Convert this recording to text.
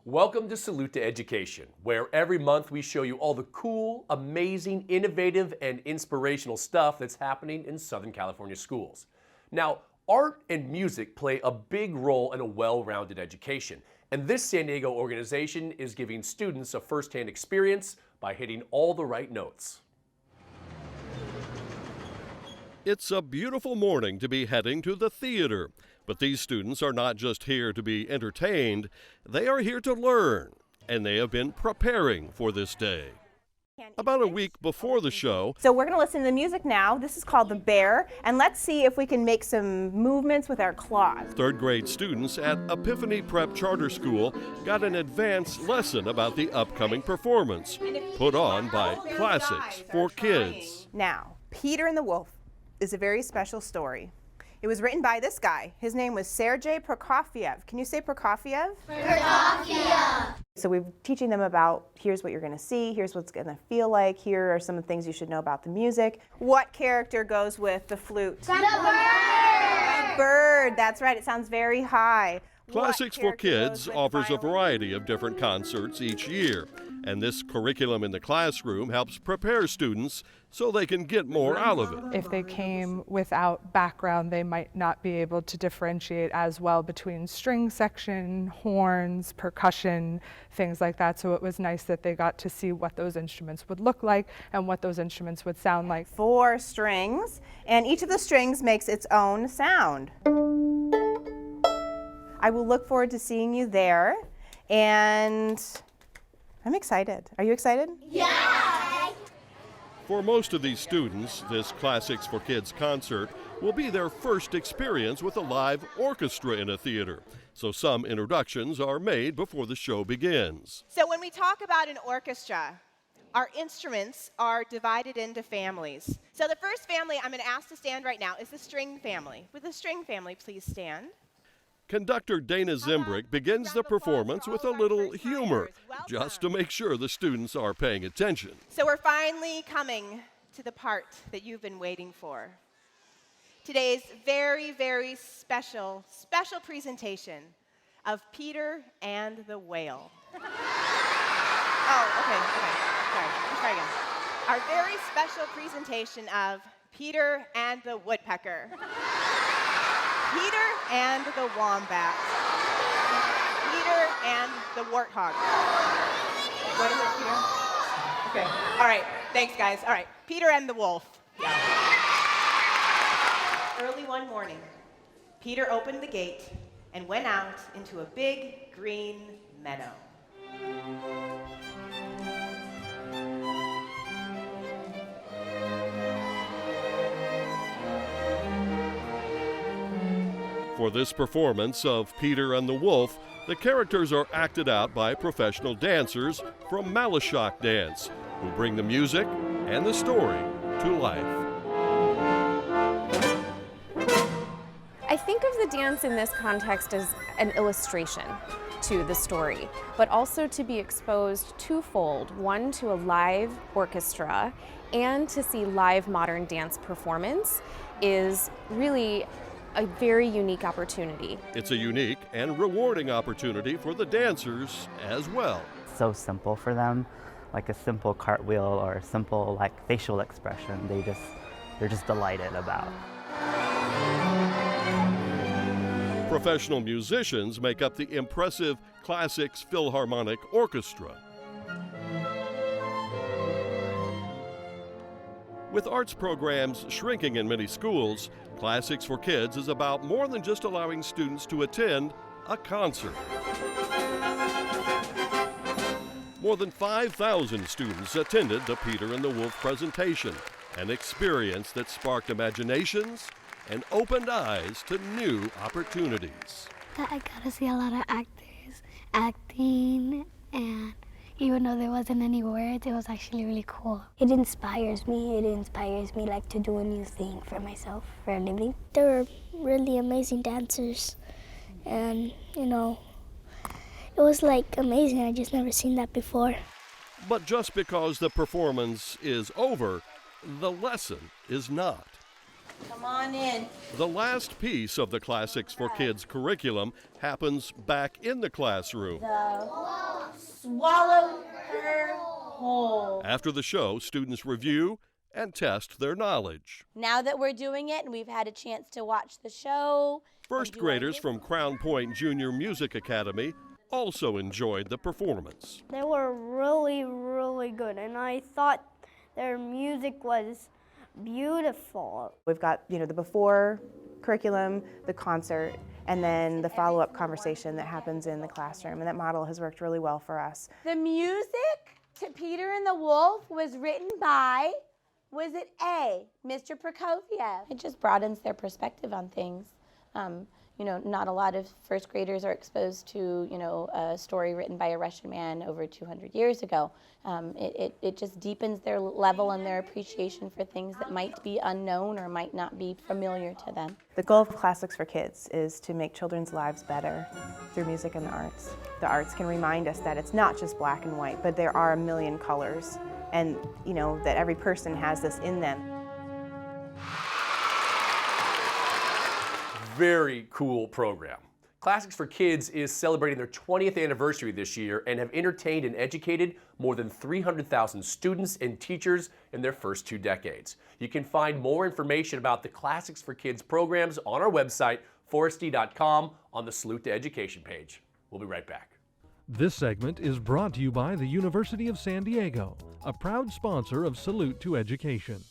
Welcome to Salute to Education, where every month we show you all the cool, amazing, innovative, and inspirational stuff that's happening in Southern California schools. Now, art and music play a big role in a well-rounded education, and this San Diego organization is giving students a first-hand experience by hitting all the right notes. It's a beautiful morning to be heading to the theater, but these students are not just here to be entertained, they are here to learn, and they have been preparing for this day. About a week before the show, so we're going to listen to the music now. This is called The Bear, and let's see if we can make some movements with our claws. Third grade students at Epiphany Prep Charter School got an advanced lesson about the upcoming performance, put on by Classics for Kids. Now, Peter and the Wolf is a very special story. It was written by this guy. His name was Sergei Prokofiev. Can you say Prokofiev? Prokofiev. So we're teaching them about, here's what you're going to see, here's what's going to feel like, here are some of the things you should know about the music. What character goes with the flute? The bird! The bird, that's right. It sounds very high. Classics for Kids offers a variety of different concerts each year, and this curriculum in the classroom helps prepare students so they can get more out of it. If they came without background, they might not be able to differentiate as well between string section, horns, percussion, things like that. So it was nice that they got to see what those instruments would look like and what those instruments would sound like. 4 strings, and each of the strings makes its own sound. I will look forward to seeing you there, and I'm excited. Are you excited? Yeah! For most of these students, this Classics for Kids concert will be their first experience with a live orchestra in a theater. So some introductions are made before the show begins. So when we talk about an orchestra, our instruments are divided into families. So the first family I'm going to ask to stand right now is the string family. Would the string family please stand? Conductor Dana Zimbrick begins the performance with a little humor, just to make sure the students are paying attention. So we're finally coming to the part that you've been waiting for. Today's very, very special presentation of Peter and the Whale. Oh, okay, sorry, let's try again. Our very special presentation of Peter and the Woodpecker. Peter and the Wombat. Peter and the Warthog. What is it, Peter? Okay. All right. Thanks, guys. All right. Peter and the Wolf. Yeah. Early one morning, Peter opened the gate and went out into a big green meadow. For this performance of Peter and the Wolf, the characters are acted out by professional dancers from Malashok Dance, who bring the music and the story to life. I think of the dance in this context as an illustration to the story, but also to be exposed twofold, one to a live orchestra and to see live modern dance performance is really a very unique opportunity. It's a unique and rewarding opportunity for the dancers as well. So simple for them, like a simple cartwheel or a simple facial expression. They're just delighted about. Professional musicians make up the impressive Classics Philharmonic Orchestra. With arts programs shrinking in many schools, Classics for Kids is about more than just allowing students to attend a concert. More than 5,000 students attended the Peter and the Wolf presentation, an experience that sparked imaginations and opened eyes to new opportunities. I got to see a lot of actors acting, and even though there wasn't any words, it was actually really cool. It inspires me. It inspires me to do a new thing for myself, for a living. They were really amazing dancers, and it was amazing. I just never seen that before. But just because the performance is over, the lesson is not. Come on in. The last piece of the Classics for Kids curriculum happens back in the classroom. Swallow her whole. After the show, students review and test their knowledge. Now that we're doing it and we've had a chance to watch the show. First graders from Crown Point Junior Music Academy also enjoyed the performance. They were really, really good, and I thought their music was beautiful. We've got, the before curriculum, the concert, and then the follow-up conversation that happens in the classroom, and that model has worked really well for us. The music to Peter and the Wolf was written by, was it A, Mr. Prokofiev? It just broadens their perspective on things. Not a lot of first graders are exposed to, a story written by a Russian man over 200 years ago. It just deepens their level and their appreciation for things that might be unknown or might not be familiar to them. The goal of Classics for Kids is to make children's lives better through music and the arts. The arts can remind us that it's not just black and white, but there are a million colors, and that every person has this in them. Very cool program. Classics for Kids is celebrating their 20th anniversary this year and have entertained and educated more than 300,000 students and teachers in their first 2 decades. You can find more information about the Classics for Kids programs on our website, foresty.com, on the Salute to Education page. We'll be right back. This segment is brought to you by the University of San Diego, a proud sponsor of Salute to Education.